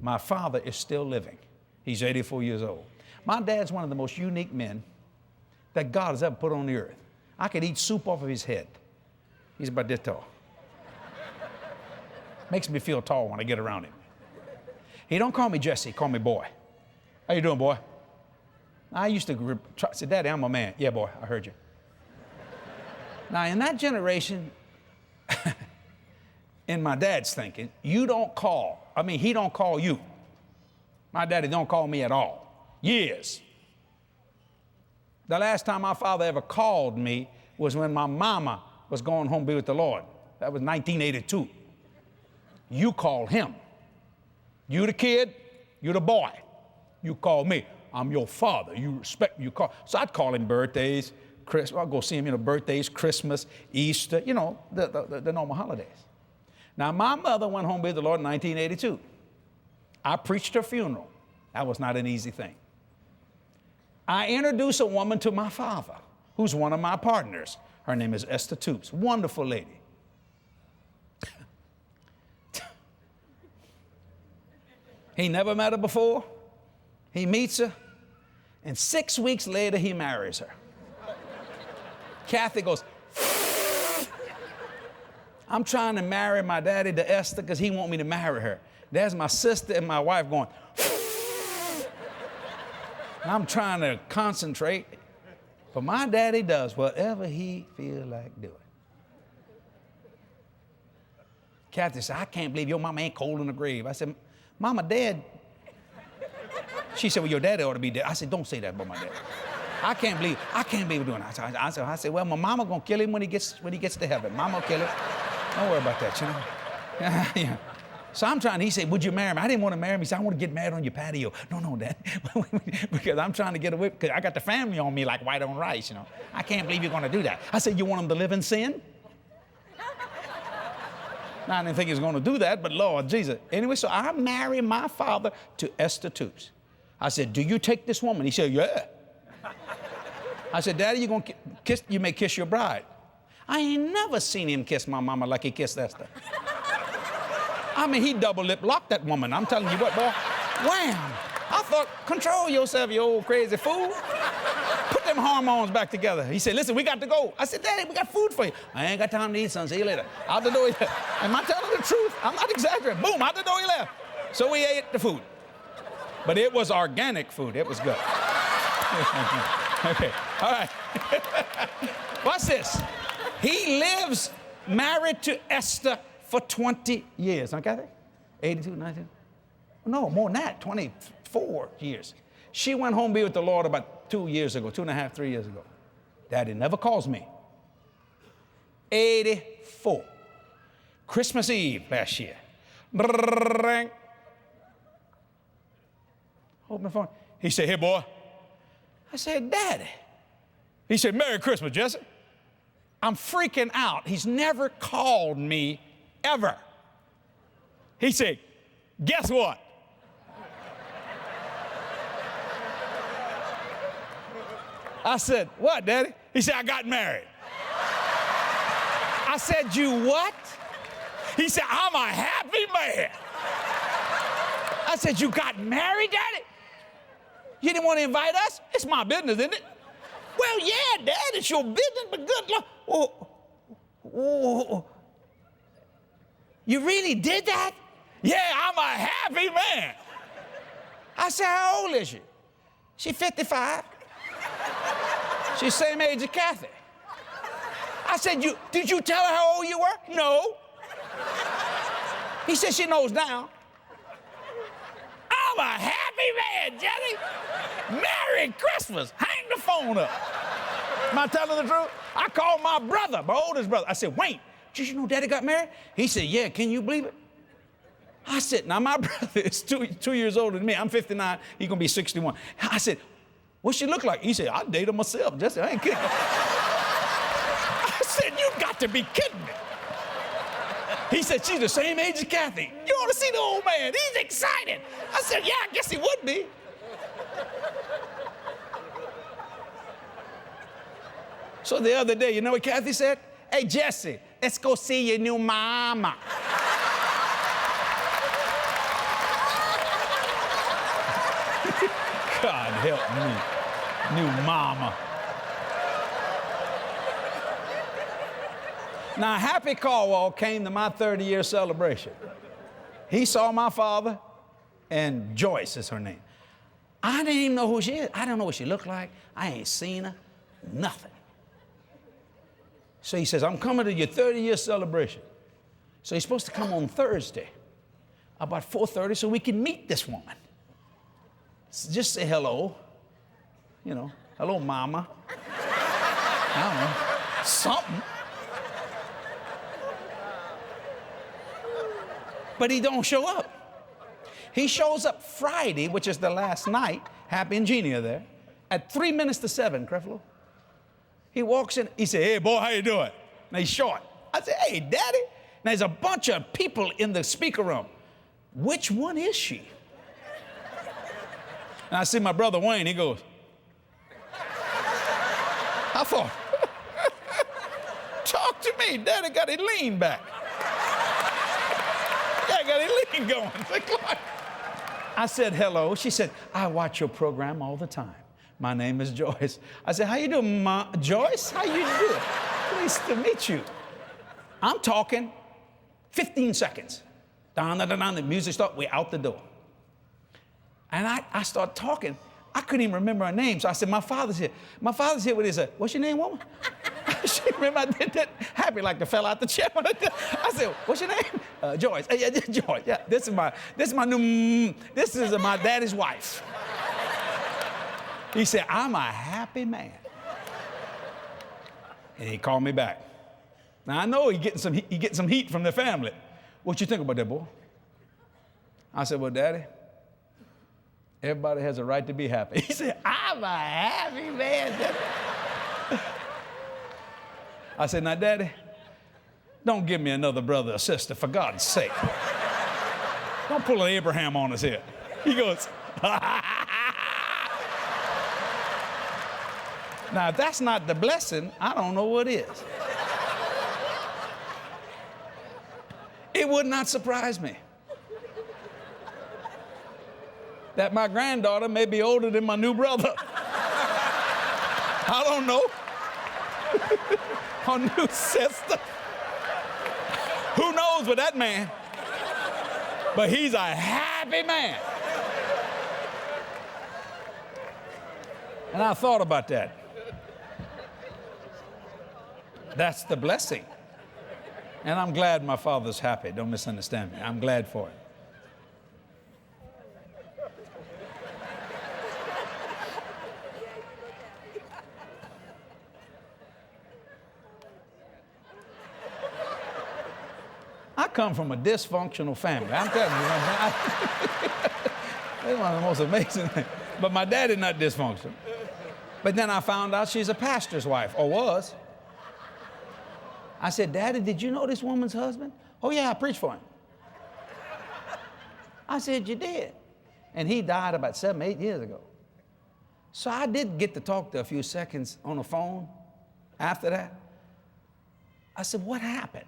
My father is still living. He's 84 years old. My dad's one of the most unique men that God has ever put on the earth. I could eat soup off of his head. He's about this tall. Makes me feel tall when I get around him. He don't call me Jesse, call me boy. How you doing, boy? I used to say, Daddy, I'm a man. Yeah, boy, I heard you. Now, in that generation, in my dad's thinking, he don't call you. My daddy don't call me at all. Years. The last time my father ever called me was when my mama was going home to be with the Lord. That was 1982. You call him. You the kid, you the boy. You call me. I'm your father. You respect me. You call. So I'd call him birthdays, I'll go see him, birthdays, Christmas, Easter, the normal holidays. Now, my mother went home with the Lord in 1982. I preached her funeral. That was not an easy thing. I introduced a woman to my father, who's one of my partners. Her name is Esther Toops, wonderful lady. He never met her before. He meets her, and 6 weeks later, he marries her. Kathy goes, I'm trying to marry my daddy to Esther because he want me to marry her. There's my sister and my wife going, I'm trying to concentrate, but my daddy does whatever he feels like doing. Kathy said, I can't believe your mama ain't cold in the grave. I said, Mama, Dad. She said, well, your daddy ought to be dead. I said, don't say that about my dad. I can't believe we're doing that. I said, well, my mama gonna kill him when he gets to heaven. Mama will kill him. Don't worry about that, Yeah. So I'm trying, he said, would you marry me? I didn't want to marry him. He said, I want to get married on your patio. No, Dad. Because I'm trying to get away, because I got the family on me like white on rice, I can't believe you're going to do that. I said, you want him to live in sin? Now, I didn't think he was going to do that, but Lord Jesus. Anyway, so I married my father to Esther Toops. I said, do you take this woman? He said, yeah. I said, Daddy, you may kiss your bride. I ain't never seen him kiss my mama like he kissed Esther. I mean, he double lip locked that woman. I'm telling you what, boy. Wham! I thought, control yourself, you old crazy fool. Put them hormones back together. He said, listen, we got to go. I said, Daddy, we got food for you. I ain't got time to eat, son. See you later. Out the door he left. Am I telling the truth? I'm not exaggerating. Boom, out the door he left. So we ate the food. But it was organic food. It was good. Okay, all right. Watch this. He lives married to Esther for 20 years. Okay? 82, 92? No, more than that, 24 years. She went home to be with the Lord about 2 years ago, 2.5, 3 years ago. Daddy never calls me. 84. Christmas Eve last year. Brrrr. Hold my phone. He said, hey, boy. I said, Daddy. He said, Merry Christmas, Jesse. I'm freaking out. He's never called me ever. He said, guess what? I said, what, Daddy? He said, I got married. I said, you what? He said, I'm a happy man. I said, you got married, Daddy? You didn't want to invite us? It's my business, isn't it? Well, yeah, Dad, it's your business, but good luck. Oh. You really did that? Yeah, I'm a happy man. I said, how old is she? She's 55. She's the same age as Kathy. I said, did you tell her how old you were? No. He said, she knows now. I'm a happy man, Jenny. Merry Christmas. Hang the phone up. Am I telling the truth? I called my brother, my oldest brother. I said, Wayne, did you know Daddy got married? He said, yeah, can you believe it? I said, now my brother is two years older than me. I'm 59, he's gonna be 61. I said, what she look like? He said, I date her myself, Jesse, I ain't kidding. I said, you got to be kidding me. He said, she's the same age as Kathy. You ought to see the old man, he's excited. I said, yeah, I guess he would be. So the other day, you know what Kathy said? Hey, Jesse, let's go see your new mama. God help me. New mama. Now, Happy Caldwell came to my 30-year celebration. He saw my father, and Joyce is her name. I didn't even know who she is. I don't know what she looked like. I ain't seen her, nothing. So he says, I'm coming to your 30-year celebration. So he's supposed to come on Thursday, about 4:30, so we can meet this woman. So just say hello, you know, hello, mama. I don't know, something. But he don't show up. He shows up Friday, which is the last night, Happy and Jeannie are there, at 3 minutes to 7, Creflo. He walks in, he said, hey, boy, how you doing? Now, he's short. I said, hey, Daddy. Now, there's a bunch of people in the speaker room. Which one is she? And I see my brother Wayne, he goes, I thought, talk to me. Daddy got his lean back. Daddy got his lean going. I said, hello. She said, I watch your program all the time. My name is Joyce. I said, how you doing, Joyce? How you doing? Pleased to meet you. I'm talking 15 seconds. Down, the music starts, we're out the door. And I start talking. I couldn't even remember her name. So I said, my father's here. My father's here with his, what's your name, woman? She remember I did that. Happy like to fell out the chair. I said, what's your name? Joyce. Yeah, Joyce. Yeah, this is my daddy's wife. He said, I'm a happy man. And he called me back. Now, I know he getting some heat from the family. What you think about that, boy? I said, well, Daddy, everybody has a right to be happy. He said, I'm a happy man. I said, now, Daddy, don't give me another brother or sister, for God's sake. Don't pull an Abraham on us here. He goes, now, if that's not the blessing, I don't know what is. It would not surprise me that my granddaughter may be older than my new brother. I don't know. Her new sister. Who knows with that man? But he's a happy man. And I thought about that. That's the blessing. And I'm glad my father's happy. Don't misunderstand me. I'm glad for it. I come from a dysfunctional family. I'm telling you, that's one of the most amazing things. But my daddy's not dysfunctional. But then I found out she's a pastor's wife, or was. I said, Daddy, did you know this woman's husband? Oh, yeah, I preached for him. I said, you did. And he died about 7, 8 years ago. So I did get to talk to her a few seconds on the phone after that. I said, what happened?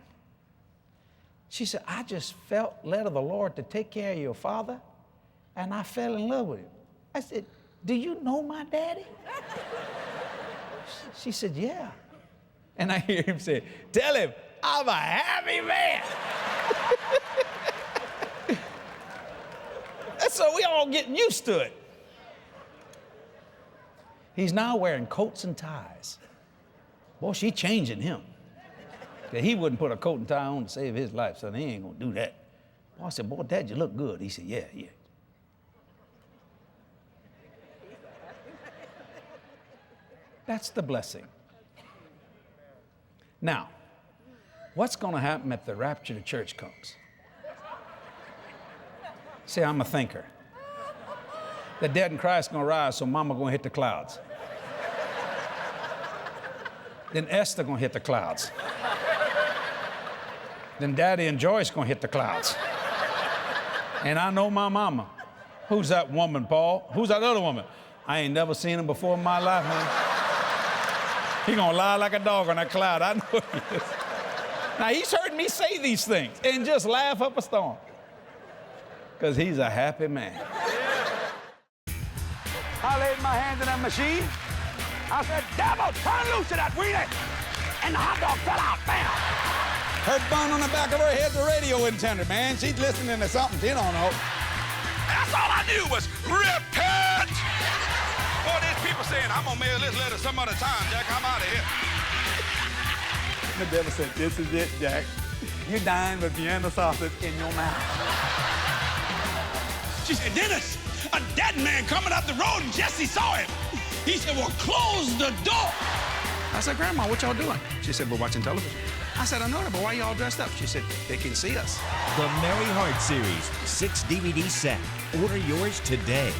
She said, I just felt led of the Lord to take care of your father, and I fell in love with him. I said, do you know my daddy? She said, yeah. And I hear him say, tell him, I'm a happy man. And so we all getting used to it. He's now wearing coats and ties. Boy, she changing him. He wouldn't put a coat and tie on to save his life, so he ain't gonna do that. Boy, I said, boy, Dad, you look good. He said, yeah, yeah. That's the blessing. Now, what's going to happen if the rapture of the church comes? See, I'm a thinker. The dead in Christ going to rise, so mama going to hit the clouds. Then Esther going to hit the clouds. Then Daddy and Joyce going to hit the clouds. And I know my mama. Who's that woman, Paul? Who's that other woman? I ain't never seen him before in my life, man. He gonna lie like a dog on that cloud. I know he is. Now, he's heard me say these things and just laugh up a storm. Because he's a happy man. I laid my hands in that machine. I said, devil, turn loose of that weenie. And the hot dog fell out, bam. Her bun on the back of her head's a radio antenna, man. She's listening to something she don't know. That's all I knew was repent. Boy, there's people saying, I'm gonna mail this letter some other time, Jack. I'm out of here. The devil said, this is it, Jack. You're dying with Vienna sausage in your mouth. She said, Dennis, a dead man coming up the road and Jesse saw him. He said, well, close the door. I said, Grandma, what y'all doing? She said, we're watching television. I said, I know that, but why y'all dressed up? She said, they can see us. The Merry Heart Series, 6 DVD set. Order yours today.